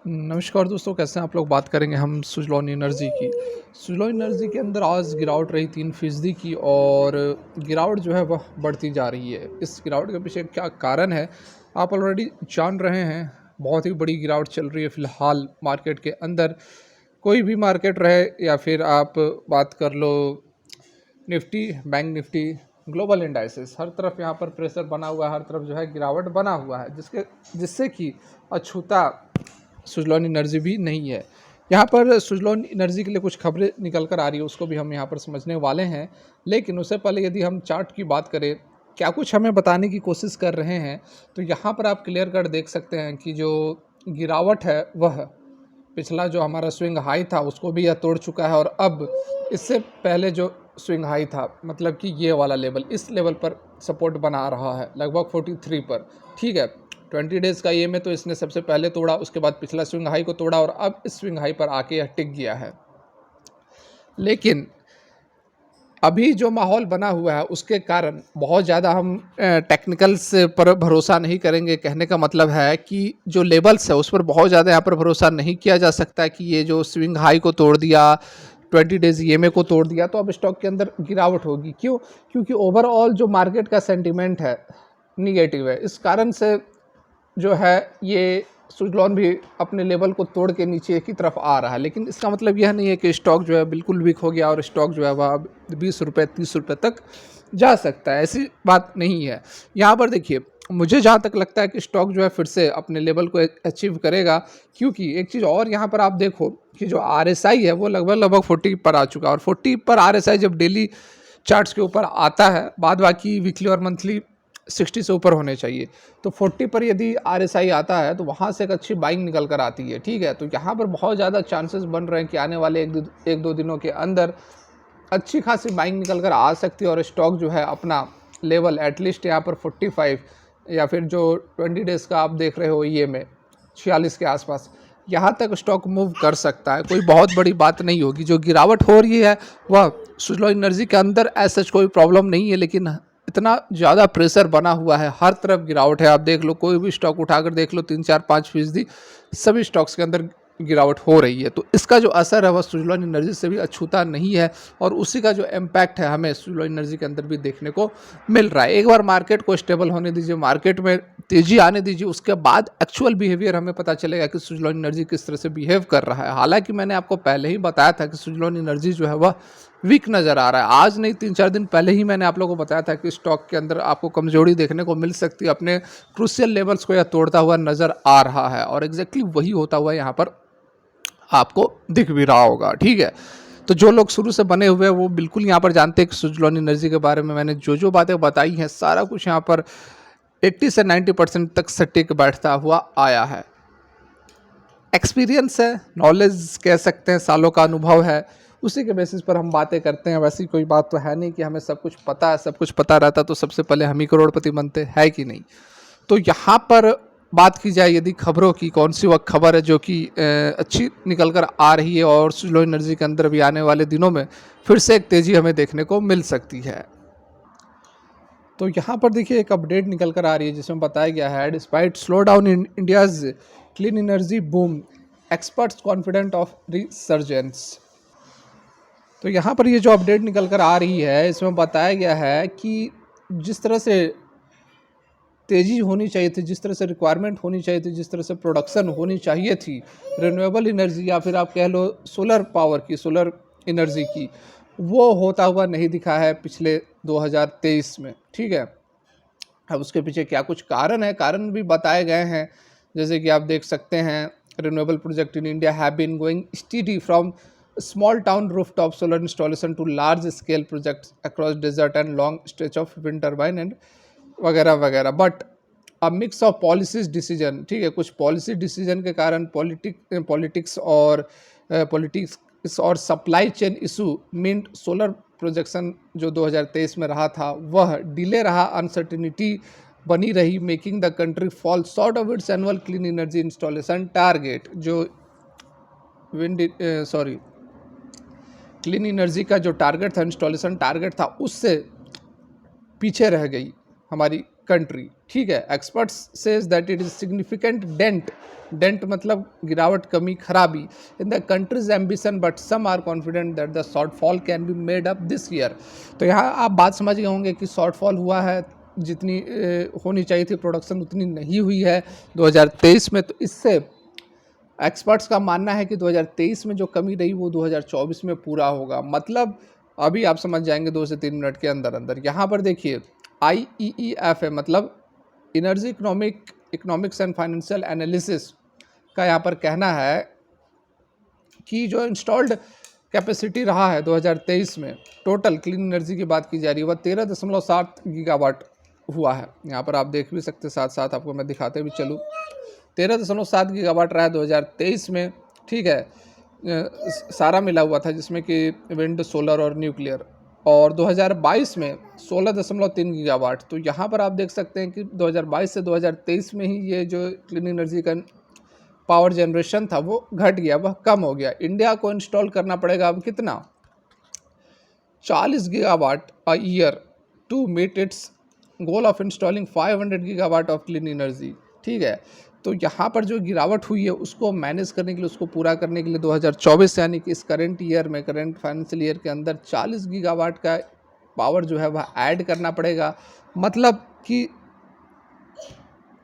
नमस्कार दोस्तों, कैसे हैं आप लोग। बात करेंगे हम सुज़लॉन एनर्जी की। सुज़लॉन एनर्जी के अंदर आज गिरावट रही 3% की, और गिरावट जो है वह बढ़ती जा रही है। इस गिरावट के पीछे क्या कारण है, आप ऑलरेडी जान रहे हैं। बहुत ही बड़ी गिरावट चल रही है फ़िलहाल मार्केट के अंदर। कोई भी मार्केट रहे या फिर आप बात कर लो Nifty, bank Nifty, global indices, हर तरफ यहाँ पर प्रेशर बना हुआ है, हर तरफ जो है गिरावट बना हुआ है, जिससे कि अछूता सुज़लॉन एनर्जी भी नहीं है। यहाँ पर सुज़लॉन एनर्जी के लिए कुछ खबरें निकल कर आ रही है, उसको भी हम यहाँ पर समझने वाले हैं। लेकिन उससे पहले यदि हम चार्ट की बात करें, क्या कुछ हमें बताने की कोशिश कर रहे हैं, तो यहाँ पर आप क्लियर कट देख सकते हैं कि जो गिरावट है वह पिछला जो हमारा स्विंग हाई था उसको भी यह तोड़ चुका है, और अब इससे पहले जो स्विंग हाई था, मतलब कि ये वाला लेवल, इस लेवल पर सपोर्ट बना रहा है लगभग 43 पर। ठीक है, 20 डेज़ का ये में तो इसने सबसे पहले तोड़ा, उसके बाद पिछला स्विंग हाई को तोड़ा, और अब इस स्विंग हाई पर आके यह टिक गया है। लेकिन अभी जो माहौल बना हुआ है उसके कारण बहुत ज़्यादा हम टेक्निकल्स पर भरोसा नहीं करेंगे। कहने का मतलब है कि जो लेवल्स है उस पर बहुत ज़्यादा यहाँ पर भरोसा नहीं किया जा सकता कि ये जो स्विंग हाई को तोड़ दिया, 20 डेज़ ईएमए को तोड़ दिया, तो अब स्टॉक के अंदर गिरावट होगी। क्यों? क्योंकि ओवरऑल जो मार्केट का सेंटीमेंट है निगेटिव है। इस कारण से जो है ये सुज़लॉन भी अपने लेवल को तोड़ के नीचे की तरफ आ रहा है। लेकिन इसका मतलब यह नहीं है कि स्टॉक जो है बिल्कुल वीक हो गया और स्टॉक जो है वह अब 20 रुपये 30 रुपये तक जा सकता है, ऐसी बात नहीं है। यहाँ पर देखिए, मुझे जहाँ तक लगता है कि स्टॉक जो है फिर से अपने लेवल को अचीव करेगा। क्योंकि एक चीज़ और यहाँ पर आप देखो कि जो RSI है वो लगभग 40 पर आ चुका है, और 40 पर RSI जब डेली चार्ट्स के ऊपर आता है, बाद बाकी वीकली और मंथली 60 से ऊपर होने चाहिए। तो 40 पर यदि RSI आता है तो वहाँ से एक अच्छी बाइंग निकल कर आती है। ठीक है, तो यहाँ पर बहुत ज़्यादा चांसेस बन रहे हैं कि आने वाले एक दो दिनों के अंदर अच्छी खासी बाइंग निकल कर आ सकती है, और स्टॉक जो है अपना लेवल एटलीस्ट यहाँ पर 45 या फिर जो 20 डेज़ का आप देख रहे हो ये में 46 के आसपास, यहाँ तक स्टॉक मूव कर सकता है। कोई बहुत बड़ी बात नहीं होगी। जो गिरावट हो रही है वह सुज़लॉन एनर्जी के अंदर ऐसा कोई प्रॉब्लम नहीं है, लेकिन इतना ज़्यादा प्रेशर बना हुआ है, हर तरफ गिरावट है। आप देख लो, कोई भी स्टॉक उठाकर देख लो, 3 4 5% सभी स्टॉक्स के अंदर गिरावट हो रही है। तो इसका जो असर है वह सुज़लॉन एनर्जी से भी अछूता नहीं है, और उसी का जो इम्पैक्ट है हमें सुज़लॉन एनर्जी के अंदर भी देखने को मिल रहा है। एक बार मार्केट को स्टेबल होने दीजिए, मार्केट में तेज़ी आने दीजिए, उसके बाद एक्चुअल बिहेवियर हमें पता चलेगा कि सुज़लॉन एनर्जी किस तरह से बिहेव कर रहा है। हालांकि मैंने आपको पहले ही बताया था कि सुज़लॉन एनर्जी जो है वह वीक नज़र आ रहा है। आज नहीं, 3 4 दिन पहले ही मैंने आप लोगों को बताया था कि स्टॉक के अंदर आपको कमजोरी देखने को मिल सकती है, अपने क्रूशियल लेवल्स को यह तोड़ता हुआ नज़र आ रहा है, और एग्जैक्टली वही होता हुआ यहाँ पर आपको दिख भी रहा होगा। ठीक है, तो जो लोग शुरू से बने हुए हैं वो बिल्कुल यहाँ पर जानते हैं कि सुज़लॉन एनर्जी के बारे में मैंने जो जो बातें बताई हैं, सारा कुछ यहाँ पर 80 से 90% तक सटीक बैठता हुआ आया है। एक्सपीरियंस है, नॉलेज कह सकते हैं, सालों का अनुभव है, उसी के बेसिस पर हम बातें करते हैं। वैसी कोई बात तो है नहीं कि हमें सब कुछ पता है। सब कुछ पता रहता तो सबसे पहले हम ही करोड़पति बनते, है कि नहीं। तो यहाँ पर बात की जाए यदि खबरों की, कौन सी वह खबर है जो कि अच्छी निकल कर आ रही है, और सुज़लॉन एनर्जी के अंदर भी आने वाले दिनों में फिर से एक तेज़ी हमें देखने को मिल सकती है। तो यहाँ पर देखिए एक अपडेट निकल कर आ रही है जिसमें बताया गया है, despite slow down in India's clean energy boom, experts confident of resurgence. तो यहाँ पर ये जो अपडेट निकल कर आ रही है इसमें बताया गया है कि जिस तरह से तेज़ी होनी चाहिए थी, जिस तरह से रिक्वायरमेंट होनी चाहिए थी, जिस तरह से प्रोडक्शन होनी चाहिए थी रिन्यूएबल एनर्जी या फिर आप कह लो सोलर पावर की, सोलर एनर्जी की, वो होता हुआ नहीं दिखा है पिछले 2023 में। ठीक है, अब उसके पीछे क्या कुछ कारण है, कारण भी बताए गए हैं। जैसे कि आप देख सकते हैं, renewable project in India have been going steady from small town rooftop solar installation to large scale projects across desert and long stretch of wind turbine and वगैरह वगैरह। But a mix of policies decision, ठीक है, कुछ policy decision के कारण politics और supply chain issue meant solar projection जो 2023 में रहा था वह डिले रहा, अनसर्टिनिटी बनी रही, making the country fall short of its annual clean energy installation target. जो विंड सॉरी क्लीन एनर्जी का जो टारगेट था, इंस्टॉलेशन टारगेट था, उससे पीछे रह गई हमारी कंट्री। ठीक है। Experts says that it is significant dent मतलब गिरावट, कमी, खराबी in the country's ambition, but some are confident that the shortfall can be made up this year. तो यहाँ आप बात समझ गए होंगे कि शॉर्टफॉल हुआ है, जितनी होनी चाहिए थी प्रोडक्शन उतनी नहीं हुई है 2023 में। तो इससे एक्सपर्ट्स का मानना है कि 2023 में जो कमी रही वो 2024 में पूरा होगा। मतलब अभी आप समझ जाएंगे 2 से 3 मिनट के अंदर अंदर। यहाँ पर देखिए IEEF है, मतलब energy economics and financial analysis का यहाँ पर कहना है कि जो इंस्टॉल्ड कैपेसिटी रहा है 2023 में, टोटल क्लीन एनर्जी की बात की जा रही है, वह 13.7 गीगावाट हुआ है। यहाँ पर आप देख भी सकते, साथ साथ आपको मैं दिखाते भी चलूँ। 13.7 गीगावाट रहा है 2023 में, ठीक है। सारा मिला हुआ था, जिसमें कि विंड, सोलर और न्यूक्लियर। और 2022 में 16.3 गीगावाट। तो यहाँ पर आप देख सकते हैं कि 2022 से 2023 में ही ये जो क्लीन एनर्जी का पावर जनरेशन था वो घट गया, वह कम हो गया। इंडिया को इंस्टॉल करना पड़ेगा अब कितना, 40 gigawatt a year to meet its goal of installing 500 gigawatt of clean energy, ठीक है। तो यहाँ पर जो गिरावट हुई है उसको मैनेज करने के लिए, उसको पूरा करने के लिए 2024 यानी कि इस करंट ईयर में, करंट फाइनेंशियल ईयर के अंदर 40 गीगावाट का पावर जो है वह ऐड करना पड़ेगा। मतलब कि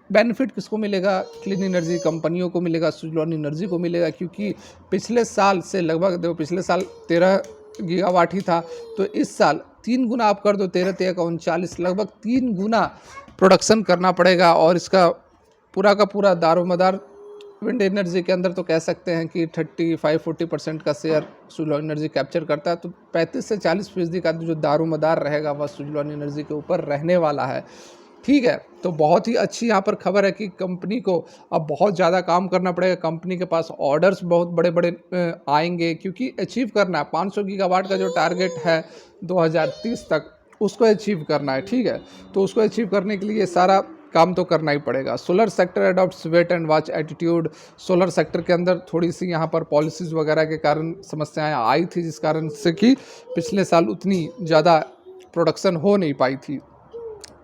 बेनिफिट किसको मिलेगा, क्लीन एनर्जी कंपनियों को मिलेगा, सुजलॉन एनर्जी को मिलेगा, क्योंकि पिछले साल से लगभग, देखो पिछले साल 13 गीगावाट ही था, तो इस साल 3 गुना आप कर दो, 13 13 का 39, लगभग 3 गुना प्रोडक्शन करना पड़ेगा। और इसका पूरा का पूरा दारोमदार विंड एनर्जी के अंदर तो कह सकते हैं कि 35-40% का शेयर सुजलॉन एनर्जी कैप्चर करता है। तो 35 से 40% का जो दारोमदार रहेगा वह सुजलॉन एनर्जी के ऊपर रहने वाला है, ठीक है। तो बहुत ही अच्छी यहाँ पर खबर है कि कंपनी को अब बहुत ज़्यादा काम करना पड़ेगा। कंपनी के पास ऑर्डर्स बहुत बड़े बड़े आएंगे, क्योंकि अचीव करना है 500 गीगावाट का जो टारगेट है 2030 तक, उसको अचीव करना है, ठीक है। तो उसको अचीव करने के लिए सारा काम तो करना ही पड़ेगा। Solar sector adopts wait and watch attitude. Solar sector के अंदर थोड़ी सी यहाँ पर पॉलिसीज़ वगैरह के कारण समस्याएं आई थी, जिस कारण से कि पिछले साल उतनी ज़्यादा प्रोडक्शन हो नहीं पाई थी।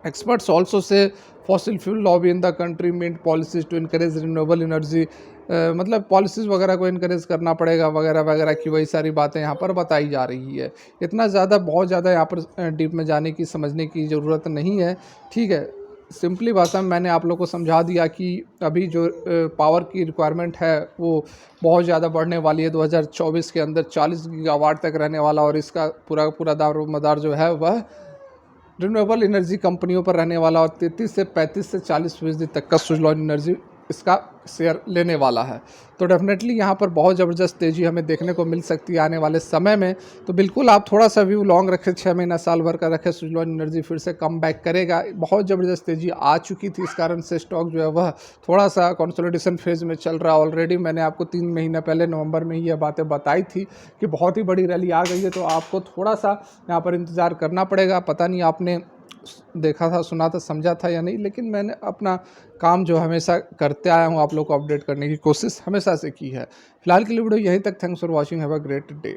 Experts also say fossil fuel lobby in the country meant policies to encourage renewable energy। मतलब पॉलिसीज़ वगैरह को इनकरेज करना पड़ेगा वगैरह वगैरह की वही सारी बातें यहाँ पर बताई जा रही है। इतना ज़्यादा बहुत ज़्यादा यहाँ पर डीप में जाने की, समझने की ज़रूरत नहीं है, ठीक है। सिंपली भाषा में मैंने आप लोग को समझा दिया कि अभी जो पावर की रिक्वायरमेंट है वो बहुत ज़्यादा बढ़ने वाली है। 2024 के अंदर 40 गीगावाट तक रहने वाला, और इसका पूरा पूरा दारोमदार जो है वह रिन्यूएबल एनर्जी कंपनियों पर रहने वाला, और 33 से 35 से 40% तक का सुजलॉन एनर्जी इसका शेयर लेने वाला है। तो डेफिनेटली यहाँ पर बहुत ज़बरदस्त तेज़ी हमें देखने को मिल सकती है आने वाले समय में। तो बिल्कुल आप थोड़ा सा व्यू लॉन्ग रखें, 6 महीना साल भर का रखें, सुजलॉन एनर्जी फिर से कम बैक करेगा। बहुत ज़बरदस्त तेज़ी आ चुकी थी, इस कारण से स्टॉक जो है वह थोड़ा सा कंसोलिडेशन फेज़ में चल रहा है। ऑलरेडी मैंने आपको 3 महीने पहले नवंबर में ही यह बातें बताई थी कि बहुत ही बड़ी रैली आ गई है, तो आपको थोड़ा सा यहाँ पर इंतज़ार करना पड़ेगा। पता नहीं आपने देखा था, सुना था, समझा था या नहीं, लेकिन मैंने अपना काम जो हमेशा करते आया हूँ, आप लोग को अपडेट करने की कोशिश हमेशा से की है। फिलहाल के लिए वीडियो यहीं तक। Thanks for watching, have a great day.